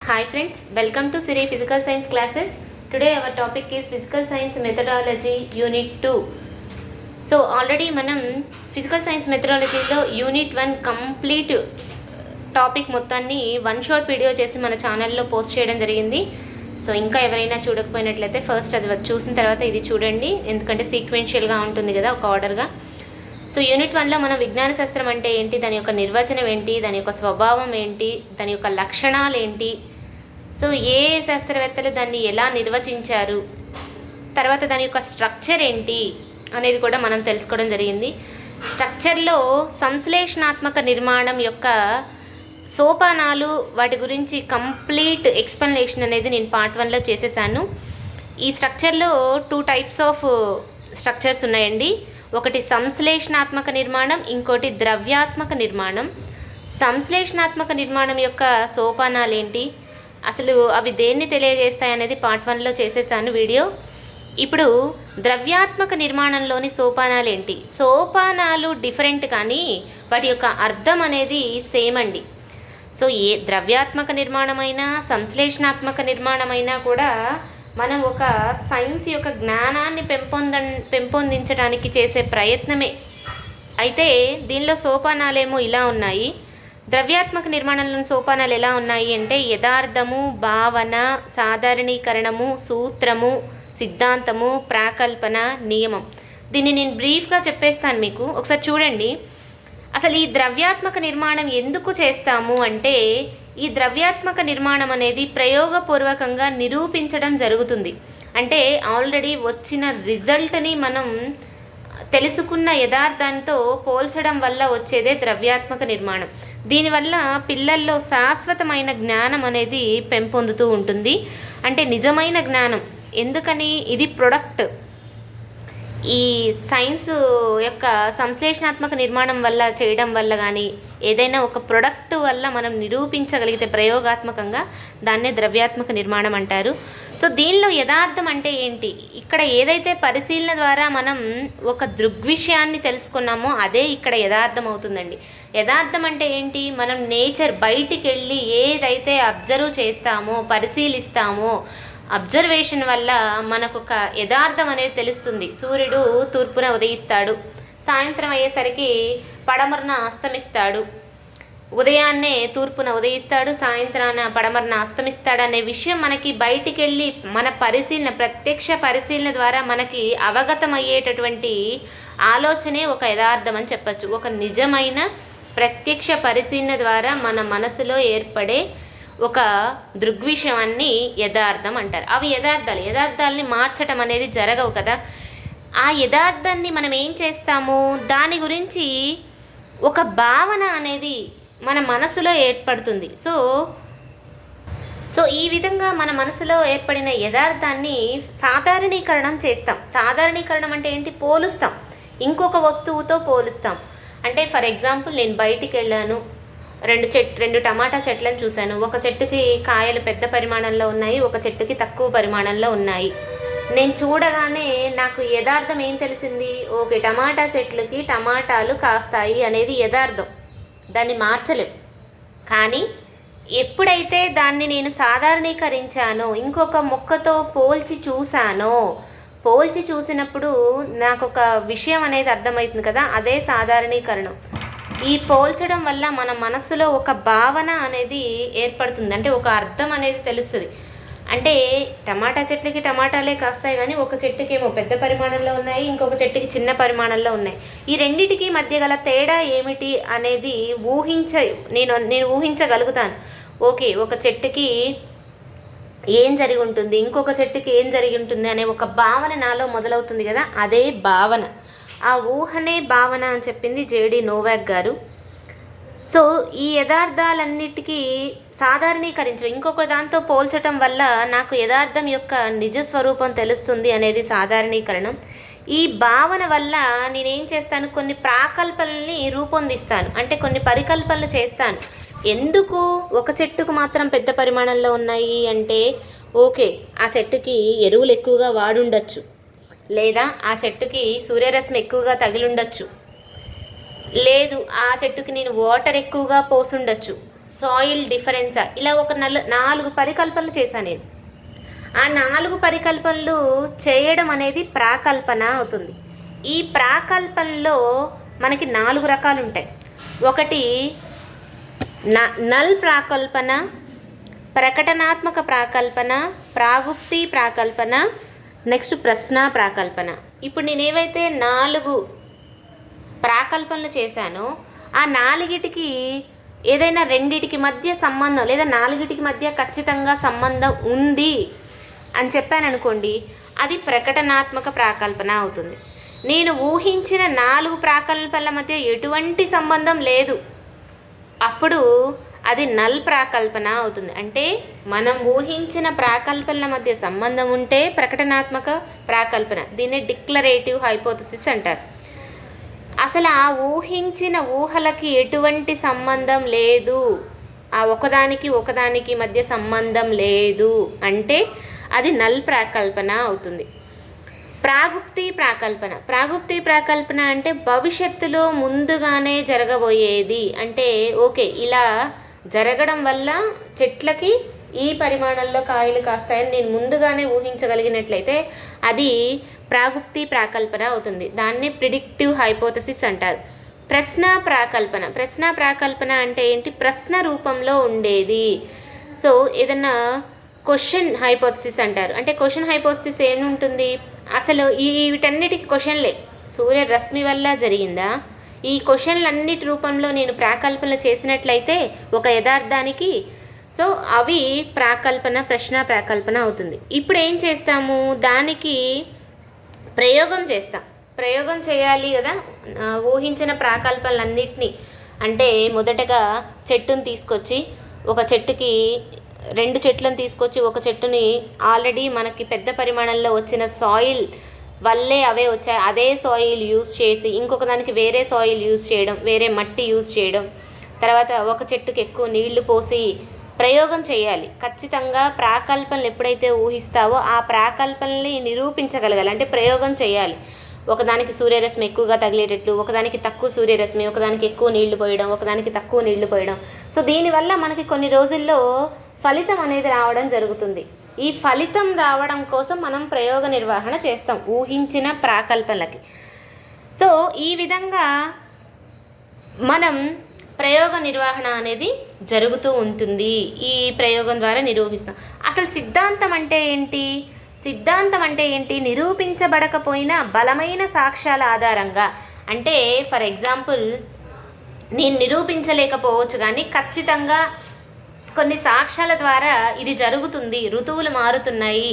Hi friends, welcome to Siri Physical Science classes. Today our topic is Physical Science Methodology Unit 2. So already మనం Physical Science Methodology లో Unit 1 complete topic మొత్తాన్ని one shot video చేసి మన ఛానల్లో post చేయడం జరిగింది. So ఇంకా ఎవరైనా చూడకపోయినట్లయితే ఫస్ట్ అది చూసిన తర్వాత ఇది చూడండి, ఎందుకంటే సీక్వెన్షియల్గా ఉంటుంది కదా, ఒక ఆర్డర్గా. సో యూనిట్ 1లో మనం విజ్ఞాన శాస్త్రం అంటే ఏంటి, దాని యొక్క నిర్వచనం ఏంటి, దాని యొక్క స్వభావం ఏంటి, దాని యొక్క లక్షణాలు ఏంటి, సో ఏ శాస్త్రవేత్తలు దాన్ని ఎలా నిర్వచించారు, తర్వాత దాని యొక్క స్ట్రక్చర్ ఏంటి అనేది కూడా మనం తెలుసుకోవడం జరిగింది. స్ట్రక్చర్లో సంశ్లేషణాత్మక నిర్మాణం యొక్క సోపానాలు, వాటి గురించి కంప్లీట్ ఎక్స్ప్లెనేషన్ అనేది నేను పార్ట్ 1లో చేసేసాను. ఈ స్ట్రక్చర్లో 2 టైప్స్ ఆఫ్ స్ట్రక్చర్స్ ఉన్నాయండి. ఒకటి సంశ్లేషణాత్మక నిర్మాణం, ఇంకోటి ద్రవ్యాత్మక నిర్మాణం. సంశ్లేషణాత్మక నిర్మాణం యొక్క సోపానాలు ఏంటి, అసలు అవి దేన్ని తెలియజేస్తాయి అనేది పార్ట్ 1లో చేసేసాను వీడియో. ఇప్పుడు ద్రవ్యాత్మక నిర్మాణంలోని సోపానాలు ఏంటి, సోపానాలు డిఫరెంట్ కానీ వాటి యొక్క అర్థం అనేది సేమ్ అండి. సో ఏ ద్రవ్యాత్మక నిర్మాణమైనా సంశ్లేషణాత్మక నిర్మాణమైనా కూడా మనం ఒక సైన్స్ యొక్క జ్ఞానాన్ని పెంపొందించడానికి చేసే ప్రయత్నమే. అయితే దీనిలో సోపానాలేమో ఇలా ఉన్నాయి. ద్రవ్యాత్మక నిర్మాణంలోని సోపానాలు ఎలా ఉన్నాయి అంటే యథార్థము, భావన, సాధారణీకరణము, సూత్రము, సిద్ధాంతము, ప్రాకల్పన, నియమం. దీన్ని నేను బ్రీఫ్గా చెప్పేస్తాను మీకు, ఒకసారి చూడండి. అసలు ఈ ద్రవ్యాత్మక నిర్మాణం ఎందుకు చేస్తాము అంటే, ఈ ద్రవ్యాత్మక నిర్మాణం అనేది ప్రయోగపూర్వకంగా నిరూపించడం జరుగుతుంది. అంటే ఆల్రెడీ వచ్చిన రిజల్ట్ని మనం తెలుసుకున్న యథార్థంతో పోల్చడం వల్ల వచ్చేదే ద్రవ్యాత్మక నిర్మాణం. దీనివల్ల పిల్లల్లో శాశ్వతమైన జ్ఞానం అనేది పెంపొందుతూ ఉంటుంది. అంటే నిజమైన జ్ఞానం. ఎందుకని, ఇది ప్రొడక్ట్. ఈ సైన్స్ యొక్క సంశ్లేషణాత్మక నిర్మాణం వల్ల చేయడం వల్ల కానీ ఏదైనా ఒక ప్రొడక్ట్ వల్ల మనం నిరూపించగలిగితే ప్రయోగాత్మకంగా, దాన్నే ద్రవ్యాత్మక నిర్మాణం అంటారు. సో దీనిలో యథార్థం అంటే ఏంటి, ఇక్కడ ఏదైతే పరిశీలన ద్వారా మనం ఒక దృగ్విషయాన్ని తెలుసుకున్నామో అదే ఇక్కడ యథార్థం అవుతుందండి. యథార్థం అంటే ఏంటి, మనం నేచర్ బయటికి వెళ్ళి ఏదైతే అబ్జర్వ్ చేస్తామో, పరిశీలిస్తామో, అబ్జర్వేషన్ వల్ల మనకు ఒక యథార్థం అనేది తెలుస్తుంది. సూర్యుడు తూర్పున ఉదయిస్తాడు, సాయంత్రం అయ్యేసరికి పడమరన అస్తమిస్తాడు, ఉదయాన్నే తూర్పున ఉదయిస్తాడు, సాయంత్రాన పడమరన అస్తమిస్తాడు అనే విషయం మనకి బయటికి వెళ్ళి మన పరిశీలన, ప్రత్యక్ష పరిశీలన ద్వారా మనకి అవగతమయ్యేటటువంటి ఆలోచనే ఒక యథార్థం అని చెప్పచ్చు. ఒక నిజమైన ప్రత్యక్ష పరిశీలన ద్వారా మన మనసులో ఏర్పడే ఒక దృగ్విషయాన్ని యథార్థం అంటారు. అవి యథార్థాలని మార్చటం అనేది జరగవు కదా. ఆ యథార్థాన్ని మనం ఏం చేస్తాము, దాని గురించి ఒక భావన అనేది మన మనసులో ఏర్పడుతుంది. సో ఈ విధంగా మన మనసులో ఏర్పడిన యథార్థాన్ని సాధారణీకరణం చేస్తాం. సాధారణీకరణం అంటే ఏంటి, పోలుస్తాం, ఇంకొక వస్తువుతో పోలుస్తాం. అంటే ఫర్ ఎగ్జాంపుల్, నేను బయటికి వెళ్ళాను, రెండు టమాటా చెట్లను చూశాను. ఒక చెట్టుకి కాయలు పెద్ద పరిమాణంలో ఉన్నాయి, ఒక చెట్టుకి తక్కువ పరిమాణంలో ఉన్నాయి. నేను చూడగానే నాకు యథార్థం ఏం తెలిసింది, ఓకే టమాటా చెట్లకి టమాటాలు కాస్తాయి అనేది యథార్థం, దాన్ని మార్చలేం. కానీ ఎప్పుడైతే దాన్ని నేను సాధారణీకరించానో, ఇంకొక మొక్కతో పోల్చి చూసినప్పుడు నాకు ఒక విషయం అనేది అర్థమవుతుంది కదా, అదే సాధారణీకరణం. ఈ పోల్చడం వల్ల మన మనసులో ఒక భావన అనేది ఏర్పడుతుంది, అంటే ఒక అర్థం అనేది తెలుస్తుంది. అంటే టమాటా చెట్లకి టమాటాలే కాస్తాయి కానీ ఒక చెట్టుకి ఏమో పెద్ద పరిమాణంలో ఉన్నాయి, ఇంకొక చెట్టుకి చిన్న పరిమాణంలో ఉన్నాయి. ఈ రెండిటికి మధ్య గల తేడా ఏమిటి అనేది నేను ఊహించగలుగుతాను. ఓకే, ఒక చెట్టుకి ఏం జరిగి ఉంటుంది, ఇంకొక చెట్టుకి ఏం జరిగి ఉంటుంది అనే ఒక భావన నాలో మొదలవుతుంది కదా, అదే భావన. ఆ ఊహనే భావన అని చెప్పింది జేడి నోవాక్ గారు. సో ఈ యథార్థాలన్నిటికీ సాధారణీకరించడం, ఇంకొక దాంతో పోల్చడం వల్ల నాకు యథార్థం యొక్క నిజ స్వరూపం తెలుస్తుంది అనేది సాధారణీకరణం. ఈ భావన వల్ల నేనేం చేస్తాను, కొన్ని ప్రాకల్పనల్ని రూపొందిస్తాను, అంటే కొన్ని పరికల్పనలు చేస్తాను. ఎందుకు ఒక చెట్టుకు మాత్రం పెద్ద పరిమాణంలో ఉన్నాయి అంటే, ఓకే ఆ చెట్టుకి ఎరువులు ఎక్కువగా వాడుండొచ్చు, లేదా ఆ చెట్టుకి సూర్యరశ్మి ఎక్కువగా తగిలుండొచ్చు, లేదు ఆ చెట్టుకి నేను వాటర్ ఎక్కువగా పోసుండొచ్చు, సాయిల్ డిఫరెన్సా, ఇలా ఒక 4 పరికల్పనలు చేశాను నేను. ఆ 4 పరికల్పనలు చేయడం అనేది ప్రాకల్పన అవుతుంది. ఈ ప్రాకల్పనలో మనకి 4 రకాలు ఉంటాయి. ఒకటి నల్ ప్రాకల్పన, ప్రకటనాత్మక ప్రాకల్పన, ప్రాగుప్తి ప్రాకల్పన, నెక్స్ట్ ప్రశ్న ప్రాకల్పన. ఇప్పుడు నేను ఏవైతే 4 ప్రాకల్పనలు చేశానో ఆ 4టికి ఏదైనా 2టికి మధ్య సంబంధం లేదా 4టికి మధ్య ఖచ్చితంగా సంబంధం ఉంది అని చెప్పాను అనుకోండి, అది ప్రకటనాత్మక ప్రాకల్పన అవుతుంది. నేను ఊహించిన 4 ప్రాకల్పనల మధ్య ఎటువంటి సంబంధం లేదు, అప్పుడు అది నల్ ప్రాకల్పన అవుతుంది. అంటే మనం ఊహించిన ప్రాకల్పనల మధ్య సంబంధం ఉంటే ప్రకటనాత్మక ప్రాకల్పన. దీన్ని డిక్లరేటివ్ హైపోథసిస్ అంటారు. అసలు ఆ ఊహించిన ఊహలకి ఎటువంటి సంబంధం లేదు, ఆ ఒకదానికి మధ్య సంబంధం లేదు అంటే అది నల్ ప్రాకల్పన అవుతుంది. ప్రాగుప్తి ప్రాకల్పన అంటే భవిష్యత్తులో ముందుగానే జరగబోయేది. అంటే ఓకే, ఇలా జరగడం వల్ల చెట్లకి ఈ పరిమాణంలో కాయలు కాస్తాయని నేను ముందుగానే ఊహించగలిగినట్లయితే అది ప్రాగుప్తి ప్రాకల్పన అవుతుంది. దాన్ని ప్రిడిక్టివ్ హైపోథసిస్ అంటారు. ప్రశ్న ప్రాకల్పన అంటే ఏంటి? ప్రశ్న రూపంలో ఉండేది. సో ఏదన్నా క్వశ్చన్ హైపోథసిస్ అంటారు. అంటే క్వశ్చన్ హైపోథసిస్ ఏముంటుంది? అసలు వీటన్నిటికి క్వశ్చన్లే. సూర్యరశ్మి వల్ల జరిగిందా? ఈ క్వశ్చన్లన్నిటి రూపంలో నేను ప్రాకల్పన చేసినట్లయితే ఒక యథార్థానికి, సో అవి ప్రశ్న ప్రాకల్పన అవుతుంది. ఇప్పుడు ఏం చేస్తాము? దానికి ప్రయోగం చేస్తాం. ప్రయోగం చేయాలి కదా ఊహించిన ప్రాకల్పనలన్నిటినీ. అంటే మొదటగా చెట్టును తీసుకొచ్చి, ఒక చెట్టుకి 2 చెట్లను తీసుకొచ్చి, ఒక చెట్టుని ఆల్రెడీ మనకి పెద్ద పరిమాణంలో వచ్చిన సాయిల్ వల్లే అవే వచ్చాయి, అదే సాయిల్ యూజ్ చేసి ఇంకొక దానికి వేరే సాయిల్ యూజ్ చేయడం, వేరే మట్టి యూజ్ చేయడం, తర్వాత ఒక చెట్టుకి ఎక్కువ నీళ్లు పోసి ప్రయోగం చేయాలి. ఖచ్చితంగా ప్రాకల్పనలు ఎప్పుడైతే ఊహిస్తావో ఆ ప్రాకల్పనల్ని నిరూపించగలగాలి. అంటే ప్రయోగం చేయాలి. ఒకదానికి సూర్యరశ్మి ఎక్కువగా తగిలేటట్లు, ఒకదానికి తక్కువ సూర్యరశ్మి, ఒకదానికి ఎక్కువ నీళ్లు పోయడం, ఒకదానికి తక్కువ నీళ్లు పోయడం. సో దీనివల్ల మనకి కొన్ని రోజుల్లో ఫలితం అనేది రావడం జరుగుతుంది. ఈ ఫలితం రావడం కోసం మనం ప్రయోగ నిర్వహణ చేస్తాం ఊహించిన ప్రాకల్పనలకి. సో ఈ విధంగా మనం ప్రయోగ నిర్వహణ అనేది జరుగుతూ ఉంటుంది. ఈ ప్రయోగం ద్వారా నిరూపిస్తాం. అసలు సిద్ధాంతం అంటే ఏంటి? నిరూపించబడకపోయినా బలమైన సాక్ష్యాల ఆధారంగా. అంటే ఫర్ ఎగ్జాంపుల్, నేను నిరూపించలేకపోవచ్చు కానీ ఖచ్చితంగా కొన్ని సాక్ష్యాల ద్వారా ఇది జరుగుతుంది. ఋతువులు మారుతున్నాయి,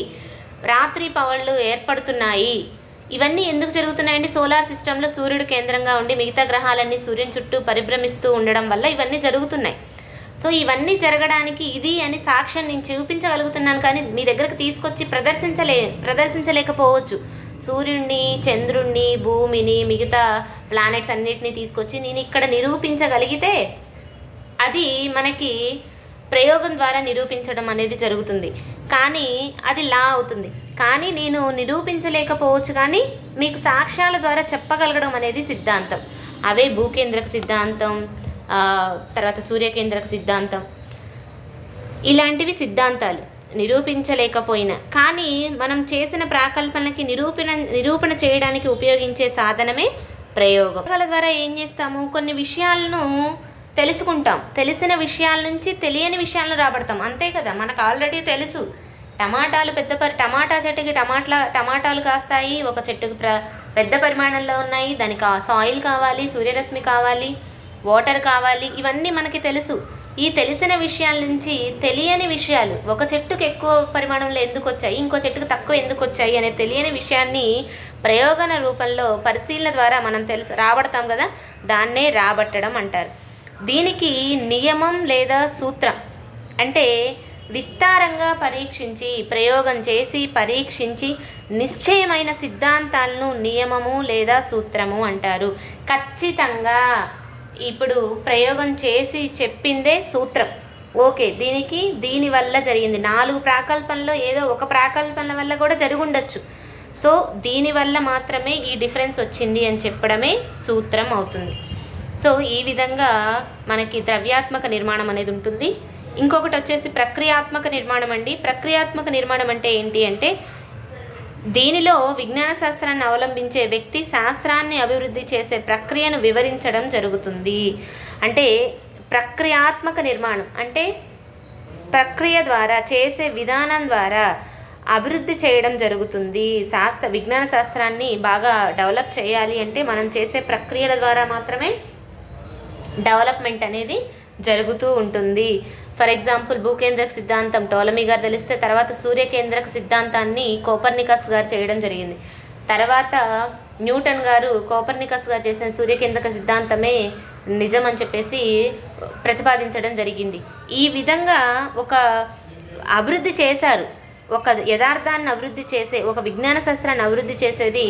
రాత్రి పగళ్ళు ఏర్పడుతున్నాయి. ఇవన్నీ ఎందుకు జరుగుతున్నాయండి? సోలార్ సిస్టంలో సూర్యుడు కేంద్రంగా ఉండి మిగతా గ్రహాలన్నీ సూర్యుని చుట్టూ పరిభ్రమిస్తూ ఉండడం వల్ల ఇవన్నీ జరుగుతున్నాయి. సో ఇవన్నీ జరగడానికి ఇది అని సాక్ష్యం నేను చూపించగలుగుతున్నాను, కానీ మీ దగ్గరకు తీసుకొచ్చి ప్రదర్శించలేకపోవచ్చు. సూర్యుడిని, చంద్రుణ్ణి, భూమిని, మిగతా ప్లానెట్స్ అన్నిటినీ తీసుకొచ్చి నేను ఇక్కడ నిరూపించగలిగితే అది మనకి ప్రయోగం ద్వారా నిరూపించడం అనేది జరుగుతుంది. కానీ అది లా అవుతుంది. కానీ నేను నిరూపించలేకపోవచ్చు, కానీ మీకు సాక్ష్యాల ద్వారా చెప్పగలగడం అనేది సిద్ధాంతం. అవే భూకేంద్రక సిద్ధాంతం, తర్వాత సూర్యకేంద్రక సిద్ధాంతం, ఇలాంటివి సిద్ధాంతాలు. నిరూపించలేకపోయినా కానీ మనం చేసిన ప్రాకల్పనలకి నిరూపణ చేయడానికి ఉపయోగించే సాధనమే ప్రయోగం. ప్రయోగాల ద్వారా ఏం చేస్తాము? కొన్ని విషయాలను తెలుసుకుంటాం. తెలిసిన విషయాల నుంచి తెలియని విషయాలను రాబడతాం. అంతే కదా, మనకు ఆల్రెడీ తెలుసు. టమాటా చెట్టుకి టమాటాలు కాస్తాయి, ఒక చెట్టుకి పెద్ద పరిమాణంలో ఉన్నాయి, దానికి సాయిల్ కావాలి, సూర్యరశ్మి కావాలి, వాటర్ కావాలి, ఇవన్నీ మనకి తెలుసు. ఈ తెలిసిన విషయాల నుంచి తెలియని విషయాలు, ఒక చెట్టుకు ఎక్కువ పరిమాణంలో ఎందుకు వచ్చాయి, ఇంకో చెట్టుకు తక్కువ ఎందుకు వచ్చాయి అనే తెలియని విషయాన్ని ప్రయోగన రూపంలో పరిశీలన ద్వారా మనం రాబడతాం కదా, దాన్నే రాబట్టడం అంటారు. దీనికి నియమం లేదా సూత్రం అంటే విస్తారంగా ప్రయోగం చేసి పరీక్షించి నిశ్చయమైన సిద్ధాంతాలను నియమము లేదా సూత్రము అంటారు. ఖచ్చితంగా ఇప్పుడు ప్రయోగం చేసి చెప్పిందే సూత్రం. ఓకే, దీనివల్ల జరిగింది. 4 ప్రాకల్పనలో ఏదో ఒక ప్రాకల్పన వల్ల కూడా జరిగి ఉండొచ్చు. సో దీనివల్ల మాత్రమే ఈ డిఫరెన్స్ వచ్చింది అని చెప్పడమే సూత్రం అవుతుంది. సో ఈ విధంగా మనకి ద్రవ్యాత్మక నిర్మాణం అనేది ఉంటుంది. ఇంకొకటి వచ్చేసి ప్రక్రియాత్మక నిర్మాణం అండి. ప్రక్రియాత్మక నిర్మాణం అంటే ఏంటి అంటే దీనిలో విజ్ఞాన శాస్త్రాన్ని అవలంబించే వ్యక్తి శాస్త్రాన్ని అభివృద్ధి చేసే ప్రక్రియను వివరించడం జరుగుతుంది. అంటే ప్రక్రియాత్మక నిర్మాణం అంటే ప్రక్రియ ద్వారా చేసే విధానం ద్వారా అభివృద్ధి చేయడం జరుగుతుంది. విజ్ఞాన శాస్త్రాన్ని బాగా డెవలప్ చేయాలి అంటే మనం చేసే ప్రక్రియల ద్వారా మాత్రమే డెవలప్మెంట్ అనేది జరుగుతూ ఉంటుంది. ఫర్ ఎగ్జాంపుల్ భూకేంద్రక సిద్ధాంతం టోలమీ గారు తెలిస్తే, తర్వాత సూర్యకేంద్రక సిద్ధాంతాన్ని కోపర్నికస్ గారు చేయడం జరిగింది. తర్వాత న్యూటన్ గారు కోపర్నికస్ గారు చేసిన సూర్యకేంద్రక సిద్ధాంతమే నిజం అని చెప్పేసి ప్రతిపాదించడం జరిగింది. ఈ విధంగా ఒక అభివృద్ధి చేశారు. ఒక యథార్థాన్ని అభివృద్ధి చేసే, ఒక విజ్ఞాన శాస్త్రాన్ని అభివృద్ధి చేసేది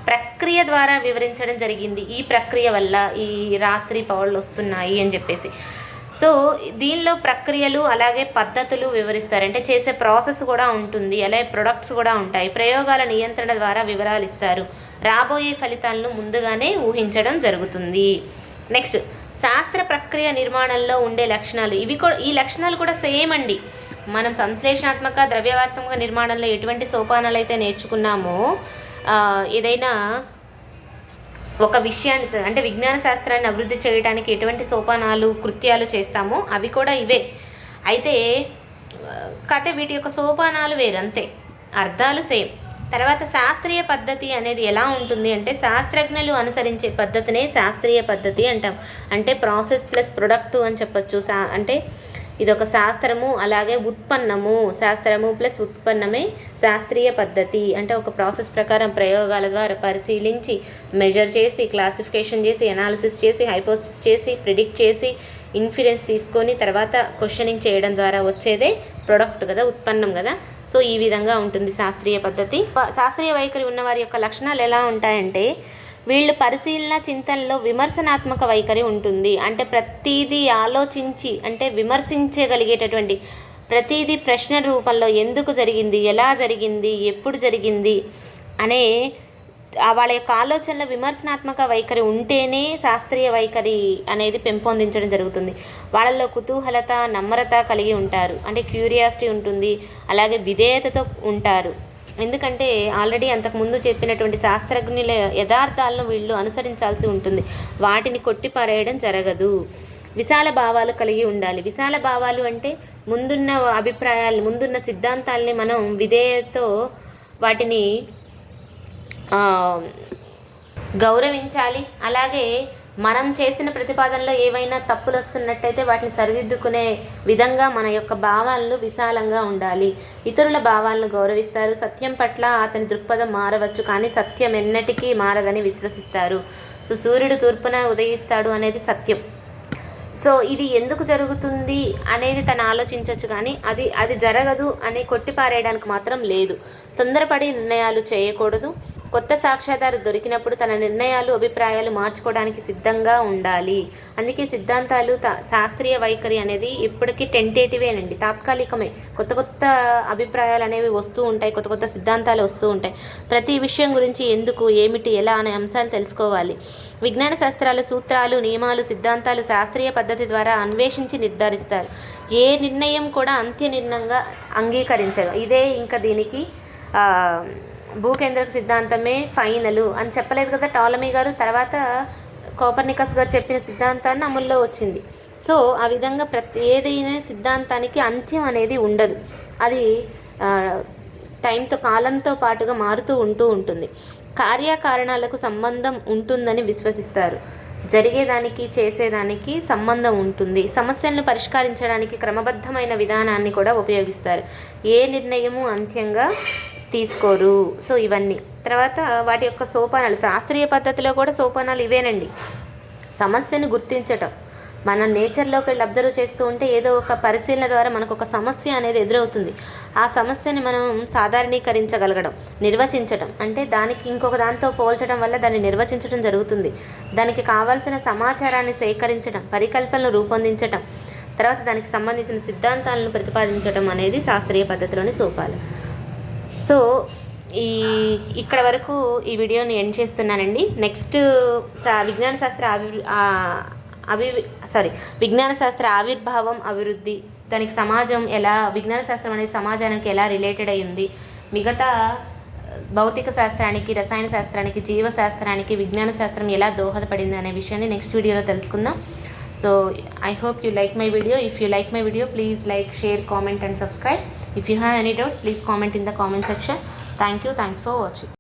ప్రక్రియ ద్వారా వివరించడం జరిగింది. ఈ ప్రక్రియ వల్ల ఈ రాత్రి పౌళ్ళు వస్తున్నాయి అని చెప్పేసి. సో దీనిలో ప్రక్రియలు అలాగే పద్ధతులు వివరిస్తారు. అంటే చేసే ప్రాసెస్ కూడా ఉంటుంది, అలాగే ప్రొడక్ట్స్ కూడా ఉంటాయి. ప్రయోగాల నియంత్రణ ద్వారా వివరాలు ఇస్తారు. రాబోయే ఫలితాలను ముందుగానే ఊహించడం జరుగుతుంది. నెక్స్ట్ శాస్త్ర ప్రక్రియ నిర్మాణంలో ఉండే లక్షణాలు. ఈ లక్షణాలు కూడా సేమ్ అండి. మనం సంశ్లేషణాత్మక ద్రవ్యాత్మక నిర్మాణంలో ఎటువంటి సోపానాలు అయితే నేర్చుకున్నామో, ఏదైనా ఒక విషయాన్ని అంటే విజ్ఞాన శాస్త్రాన్ని అభివృద్ధి చేయడానికి ఎటువంటి సోపానాలు కృత్యాలు చేస్తామో అవి కూడా ఇవే. అయితే వీటి యొక్క సోపానాలు వేరు, అంతే, అర్థాలు సేమ్. తర్వాత శాస్త్రీయ పద్ధతి అనేది ఎలా ఉంటుంది అంటే శాస్త్రజ్ఞులు అనుసరించే పద్ధతినే శాస్త్రీయ పద్ధతి అంటాం. అంటే ప్రాసెస్ ప్లస్ ప్రొడక్ట్ అని చెప్పచ్చు. అంటే ఇదొక శాస్త్రము అలాగే ఉత్పన్నము, శాస్త్రము ప్లస్ ఉత్పన్నమే శాస్త్రీయ పద్ధతి. అంటే ఒక ప్రాసెస్ ప్రకారం ప్రయోగాల ద్వారా పరిశీలించి మెజర్ చేసి క్లాసిఫికేషన్ చేసి అనాలిసిస్ చేసి హైపోథసిస్ చేసి ప్రిడిక్ట్ చేసి ఇన్ఫరెన్స్ తీసుకొని తర్వాత క్వశ్చనింగ్ చేయడం ద్వారా వచ్చేదే ప్రొడక్ట్ కదా, ఉత్పన్నం కదా. సో ఈ విధంగా ఉంటుంది శాస్త్రీయ పద్ధతి. శాస్త్రీయ వైఖరి ఉన్న వారి యొక్క లక్షణాలు ఎలా ఉంటాయంటే వీళ్ళు పరిశీలన చింతనలో విమర్శనాత్మక వైఖరి ఉంటుంది. అంటే ప్రతిదీ ఆలోచించి అంటే విమర్శించగలిగేటటువంటి ప్రతిదీ ప్రశ్న రూపంలో ఎందుకు జరిగింది, ఎలా జరిగింది, ఎప్పుడు జరిగింది అనే వాళ్ళ యొక్క ఆలోచనలో విమర్శనాత్మక వైఖరి ఉంటేనే శాస్త్రీయ వైఖరి అనేది పెంపొందించడం జరుగుతుంది. వాళ్ళలో కుతూహలత నమ్రత కలిగి ఉంటారు. అంటే క్యూరియాసిటీ ఉంటుంది, అలాగే విధేయతతో ఉంటారు. ఎందుకంటే ఆల్రెడీ అంతకుముందు చెప్పినటువంటి శాస్త్రజ్ఞుల యథార్థాలను వీళ్ళు అనుసరించాల్సి ఉంటుంది. వాటిని కొట్టిపారేయడం జరగదు. విశాల భావాలు కలిగి ఉండాలి. విశాల భావాలు అంటే ముందున్న అభిప్రాయాలు, ముందున్న సిద్ధాంతాలని మనం విధేయతతో వాటిని గౌరవించాలి. అలాగే మనం చేసిన ప్రతిపాదనలో ఏవైనా తప్పులు వస్తున్నట్టయితే వాటిని సరిదిద్దుకునే విధంగా మన యొక్క భావాలను విశాలంగా ఉండాలి. ఇతరుల భావాలను గౌరవిస్తారు. సత్యం పట్ల అతని దృక్పథం మారవచ్చు కానీ సత్యం ఎన్నటికీ మారదని విశ్వసిస్తారు. సో సూర్యుడు తూర్పున ఉదయిస్తాడు అనేది సత్యం. సో ఇది ఎందుకు జరుగుతుంది అనేది తను ఆలోచించవచ్చు కానీ అది జరగదు అని కొట్టిపారేయడానికి మాత్రం లేదు. తొందరపడి నిర్ణయాలు చేయకూడదు. కొత్త సాక్ష్యాధారు దొరికినప్పుడు తన నిర్ణయాలు అభిప్రాయాలు మార్చుకోవడానికి సిద్ధంగా ఉండాలి. అందుకే సిద్ధాంతాలు శాస్త్రీయ వైఖరి అనేది ఇప్పటికీ టెంటేటివేనండి, తాత్కాలికమే. కొత్త కొత్త అభిప్రాయాలు అనేవి వస్తూ ఉంటాయి, కొత్త కొత్త సిద్ధాంతాలు వస్తూ ఉంటాయి. ప్రతి విషయం గురించి ఎందుకు, ఏమిటి, ఎలా అనే అంశాలు తెలుసుకోవాలి. విజ్ఞాన శాస్త్రాలు సూత్రాలు, నియమాలు, సిద్ధాంతాలు శాస్త్రీయ పద్ధతి ద్వారా అన్వేషించి నిర్ధారిస్తారు. ఏ నిర్ణయం కూడా అంత్య నిర్ణయంగా అంగీకరించరు. ఇదే ఇంకా దీనికి భూకేంద్రక సిద్ధాంతమే ఫైనలు అని చెప్పలేదు కదా టోలమీ గారు. తర్వాత కోపర్నికస్ గారు చెప్పిన సిద్ధాంతాన్ని అమల్లో వచ్చింది. సో ఆ విధంగా ఏదైనా సిద్ధాంతానికి అంత్యం అనేది ఉండదు. అది టైంతో కాలంతో పాటుగా మారుతూ ఉంటుంది. కార్యకారణాలకు సంబంధం ఉంటుందని విశ్వసిస్తారు. జరిగేదానికి చేసేదానికి సంబంధం ఉంటుంది. సమస్యలను పరిష్కరించడానికి క్రమబద్ధమైన విధానాన్ని కూడా ఉపయోగిస్తారు. ఏ నిర్ణయము అంత్యంగా తీసుకోరు. సో ఇవన్నీ తర్వాత వాటి యొక్క సోపానాలు. శాస్త్రీయ పద్ధతిలో కూడా సోపానాలు ఇవేనండి. సమస్యను గుర్తించటం. మనం నేచర్లోకి వెళ్ళి అబ్జర్వ్ చేస్తూ ఉంటే ఏదో ఒక పరిశీలన ద్వారా మనకు ఒక సమస్య అనేది ఎదురవుతుంది. ఆ సమస్యని మనం సాధారణీకరించగలగడం, నిర్వచించడం, అంటే దానికి ఇంకొక దాంతో పోల్చడం వల్ల దాన్ని నిర్వచించడం జరుగుతుంది. దానికి కావాల్సిన సమాచారాన్ని సేకరించడం, పరికల్పనలు రూపొందించడం, తర్వాత దానికి సంబంధించిన సిద్ధాంతాలను ప్రతిపాదించడం అనేది శాస్త్రీయ పద్ధతిలోని సోపాలు. సో ఇక్కడ వరకు ఈ వీడియోని ఎండ్ చేస్తున్నానండి. నెక్స్ట్ విజ్ఞాన శాస్త్ర ఆవిర్భావం, అభివృద్ధి, దానికి సమాజం ఎలా, విజ్ఞాన శాస్త్రం అనేది సమాజానికి ఎలా రిలేటెడ్ అయ్యింది, మిగతా భౌతిక శాస్త్రానికి, రసాయన శాస్త్రానికి, జీవశాస్త్రానికి విజ్ఞాన శాస్త్రం ఎలా దోహదపడింది అనే విషయాన్ని నెక్స్ట్ వీడియోలో తెలుసుకుందాం. So I hope you like my video. If you like my video, please like, share, comment and subscribe. If you have any doubts, please comment in the comment section. Thank you. Thanks for watching.